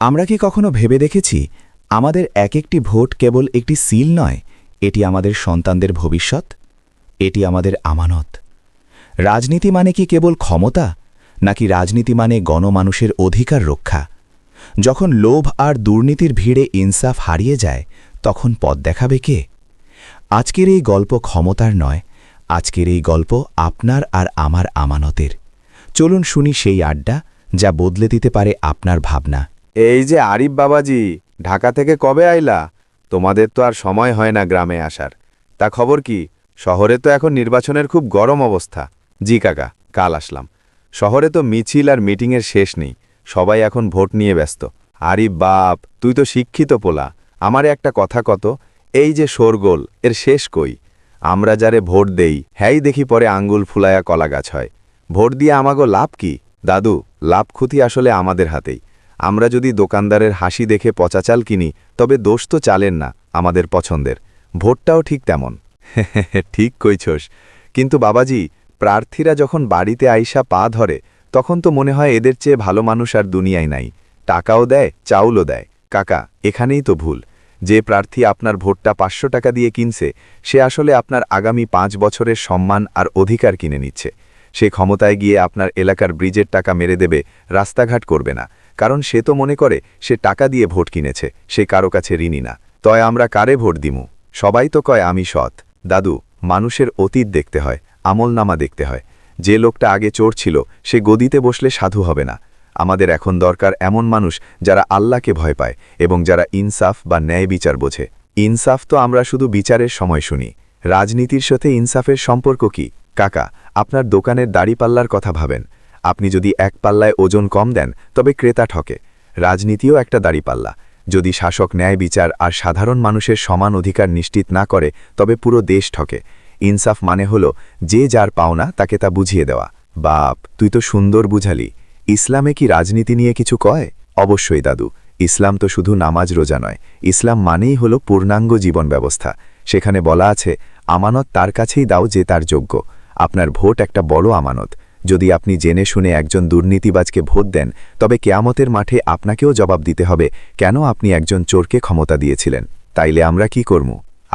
আমরা কি কখনো ভেবে দেখেছি আমাদের এক একটি ভোট কেবল একটি সিল নয়, এটি আমাদের সন্তানদের ভবিষ্যৎ, এটি আমাদের আমানত। রাজনীতি মানে কি কেবল ক্ষমতা, নাকি রাজনীতি মানে গণমানুষের অধিকার রক্ষা? যখন লোভ আর দুর্নীতির ভিড়ে ইনসাফ হারিয়ে যায়, তখন পথ দেখাবে কে? আজকের এই গল্প ক্ষমতার নয়, আজকের এই গল্প আপনার আর আমার আমানতের। চলুন শুনি সেই আড্ডা যা বদলে দিতে পারে আপনার ভাবনা। এই যে আরিফ বাবাজি, ঢাকা থেকে কবে আইলা? তোমাদের তো আর সময় হয় না গ্রামে আসার। তা খবর কি? শহরে তো এখন নির্বাচনের খুব গরম অবস্থা। জি কাকা, কাল আসলাম। শহরে তো মিছিল আর মিটিংয়ের শেষ নেই, সবাই এখন ভোট নিয়ে ব্যস্ত। আরিফ বাপ, তুই তো শিক্ষিত পোলা, আমারে একটা কথা কত, এই যে শোরগোল, এর শেষ কই? আমরা যারে ভোট দেই, হ্যাই দেখি পরে আঙ্গুল ফুলায়া কলা গাছ হয়। ভোট দিয়ে আমাগো লাভ কি? দাদু, লাভ ক্ষতি আসলে আমাদের হাতেই। আমরা যদি দোকানদারের হাসি দেখে পচা চাল কিনি, তবে দোষ তো চালেন না, আমাদের পছন্দের। ভোটটাও ঠিক তেমন। ঠিক কইছস। কিন্তু বাবাজি, প্রার্থীরা যখন বাড়িতে আইসা পা ধরে, তখন তো মনে হয় এদের চেয়ে ভালো মানুষ আর দুনিয়ায় নাই। টাকাও দেয়, চাউলও দেয়। কাকা, এখানেই তো ভুল। যে প্রার্থী আপনার ভোটটা ৫০০ টাকা দিয়ে কিনছে, সে আসলে আপনার আগামী ৫ বছরের সম্মান আর অধিকার কিনে নিচ্ছে। সে ক্ষমতায় গিয়ে আপনার এলাকার ব্রিজের টাকা মেরে দেবে, রাস্তাঘাট করবে না, কারণ সে তো মনে করে সে টাকা দিয়ে ভোট কিনেছে, সে কারো কাছে ঋণী না। তয় আমরা কারে ভোট দিমু? সবাই তো কয় আমি সৎ। দাদু, মানুষের অতীত দেখতে হয়, আমলনামা দেখতে হয়। যে লোকটা আগে চোর ছিল, সে গদিতে বসলে সাধু হবে না। আমাদের এখন দরকার এমন মানুষ যারা আল্লাহকে ভয় পায় এবং যারা ইনসাফ বা ন্যায় বিচার বোঝে। ইনসাফ তো আমরা শুধু বিচারের সময় শুনি। রাজনীতির সাথে ইনসাফের সম্পর্ক কি? কাকা, আপনার দোকানের দাড়িপাল্লার কথা ভাবেন। আপনি যদি এক পাল্লায় ওজন কম দেন, তবে ক্রেতা ঠকে। রাজনীতিও একটা দাড়িপাল্লা। যদি শাসক ন্যায় বিচার আর সাধারণ মানুষের সমান অধিকার নিশ্চিত না করে, তবে পুরো দেশ ঠকে। ইনসাফ মানে হলো যে যার পাওনা তাকে তা বুঝিয়ে দেওয়া। বাপ, তুই তো সুন্দর বুঝালি। ইসলামে কি রাজনীতি নিয়ে কিছু কয়? অবশ্যই দাদু, ইসলাম তো শুধু নামাজ রোজা নয়, ইসলাম মানেই হলো পূর্ণাঙ্গ জীবন ব্যবস্থা। সেখানে বলা আছে, আমানত তার কাছেই দাও যে তার যোগ্য। আপনার ভোট একটা বড় আমানত। যদি আপনি জেনে শুনে একজন দুর্নীতিবাজকে ভোট দেন, তবে কেয়ামতের মাঠে আপনাকেও জবাব দিতে হবে কেন আপনি একজন চোরকে ক্ষমতা দিয়েছিলেন। তাইলে আমরা কি করব?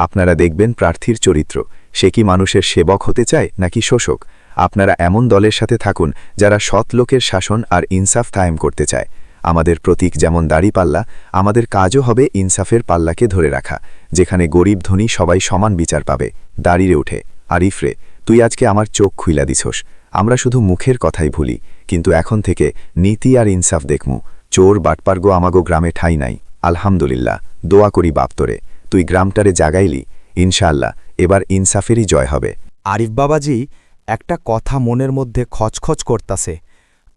আপনারা দেখবেন প্রার্থীর চরিত্র, সে কি মানুষের সেবক হতে চায় নাকি শোষক। আপনারা এমন দলের সাথে থাকুন যারা সৎ লোকের শাসন আর ইনসাফ কায়েম করতে চায়। আমাদের প্রতীক যেমন দাড়িপাল্লা, আমাদের কাজও হবে ইনসাফের পাল্লাকে ধরে রাখা, যেখানে গরিব ধনী সবাই সমান বিচার পাবে। দাঁড়িয়ে ওঠে। আরিফরে, তুই আজকে আমার চোখ খুইলা দিছস। আমরা শুধু মুখের কথাই ভুলি, কিন্তু এখন থেকে নীতি আর ইনসাফ দেখমু। চোর বাটপার্গো আমাগো গ্রামে ঠাই নাই। আলহামদুলিল্লাহ, দোয়া করি বাপতরে, তুই গ্রামটারে জাগাইলি। ইনশাআল্লাহ এবার ইনসাফেরই জয় হবে। আরিফ বাবাজি, একটা কথা মনের মধ্যে খচখচ করতাছে।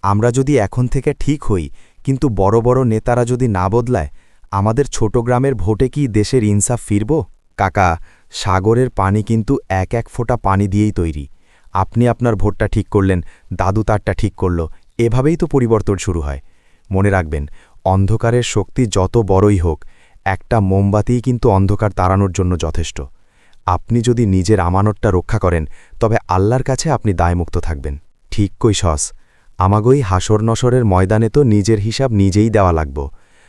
আমরা যদি এখন থেকে ঠিক হই, কিন্তু বড় বড় নেতারা যদি না বদলায়, আমাদের ছোট গ্রামের ভোটে কি দেশের ইনসাফ ফিরব? কাকা, সাগরের পানি কিন্তু এক এক ফোঁটা পানি দিয়েই তৈরি। আপনি আপনার ভোটটা ঠিক করলেন, দাদু তারটা ঠিক করল, এভাবেই তো পরিবর্তন শুরু হয়। মনে রাখবেন, অন্ধকারের শক্তি যত বড়ই হোক, একটা মোমবাতিই কিন্তু অন্ধকার তাড়ানোর জন্য যথেষ্ট। আপনি যদি নিজের আমানতটা রক্ষা করেন, তবে আল্লাহর কাছে আপনি দায়মুক্ত থাকবেন। ঠিক কইছস, আমাগোই হাসর নসরের ময়দানে তো নিজের হিসাব নিজেই দেওয়া লাগব।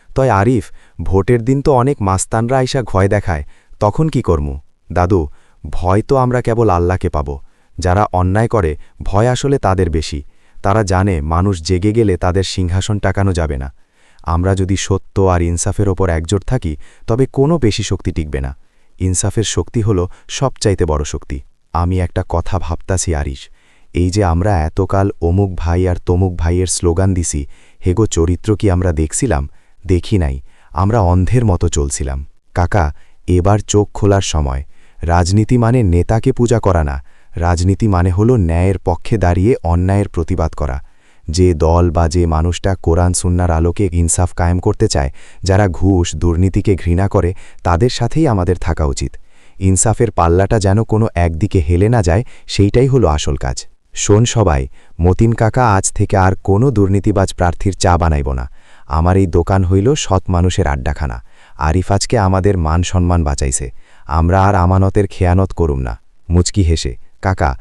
তয় আরিফ, ভোটের দিন তো অনেক মাস্তানরা আইসা ভয় দেখায়, তখন কি করমু? দাদু, ভয় তো আমরা কেবল আল্লাহকে পাব। যারা অন্যায় করে, ভয় আসলে তাদের বেশি। তারা জানে মানুষ জেগে গেলে তাদের সিংহাসন টাকানো যাবে না। আমরা যদি সত্য আর ইনসাফের ওপর একজোট থাকি, তবে কোনো বেশি শক্তি টিকবে না। ইনসাফের শক্তি হল সবচাইতে বড় শক্তি। আমি একটা কথা ভাবতাছি আরিশ, এই যে আমরা এতকাল অমুক ভাই আর তমুক ভাইয়ের স্লোগান দিছি, হেগো চরিত্র কি আমরা দেখছিলাম? দেখি নাই, আমরা অন্ধের মতো চলছিলাম। কাকা, এবার চোখ খোলার সময়। রাজনীতি মানে নেতাকে পূজা করা না, রাজনীতি মানে হলো ন্যায়ের পক্ষে দাঁড়িয়ে অন্যায়ের প্রতিবাদ করা। যে দল বা যে মানুষটা কোরআন সুন্নাহর আলোকে ইনসাফ কায়েম করতে চায়, যারা ঘুষ দুর্নীতিকে ঘৃণা করে, তাদের সাথেই আমাদের থাকা উচিত। ইনসাফের পাল্লাটা যেন কোনো একদিকে হেলে না যায়, সেইটাই হলো আসল কাজ। শোন সবাই, মতিন কাকা আজ থেকে আর কোনো দুর্নীতিবাজ প্রার্থীর চা বানাইব না। আমার এই দোকান হইল সৎ মানুষের আড্ডাখানা। আরিফ আজকে আমাদের মান সম্মান বাঁচাইছে, আমরা আর আমানতের খেয়ানত করুম না। মুচকি হেসে, কাকা,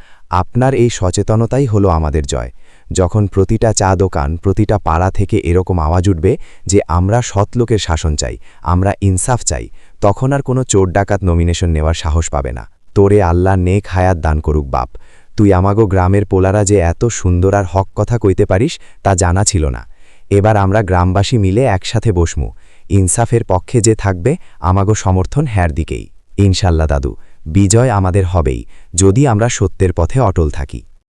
আপনার এই সচেতনতাই হলো আমাদের জয়। যখন প্রতিটা চা দোকান প্রতিটা পাড়া থেকে এরকম আওয়াজ উঠবে যে আমরা সৎ লোকের শাসন চাই, আমরা ইনসাফ চাই, তখন আর কোনো চোর ডাকাত নমিনেশন নেওয়ার সাহস পাবে না। তোরে আল্লাহ নেক হায়াত দান করুক বাপ। তুই আমাগো গ্রামের পোলারা যে এত সুন্দর আর হক কথা কইতে পারিস তা জানা ছিল না। এবার আমরা গ্রামবাসী মিলে একসাথে বসমু। ইনসাফের পক্ষে যে থাকবে আমাগো সমর্থন হ্যার দিকেই। ইনশাল্লাহ দাদু, বিজয় আমাদের হবেই, যদি আমরা সত্যের পথে অটল থাকি।